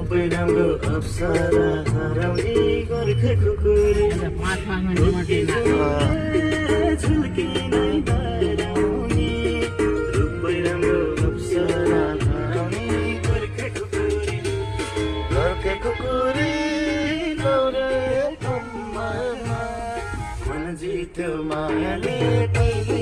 रूपै राम्रो अप्सरा हराउने गोर्खे कुकुरी झुल्की नै डराउने रूपै राम्रो अप्सरा हराउने गोर्खे कुकुरी लौरे कम्मरमा मन जित्यो मायाले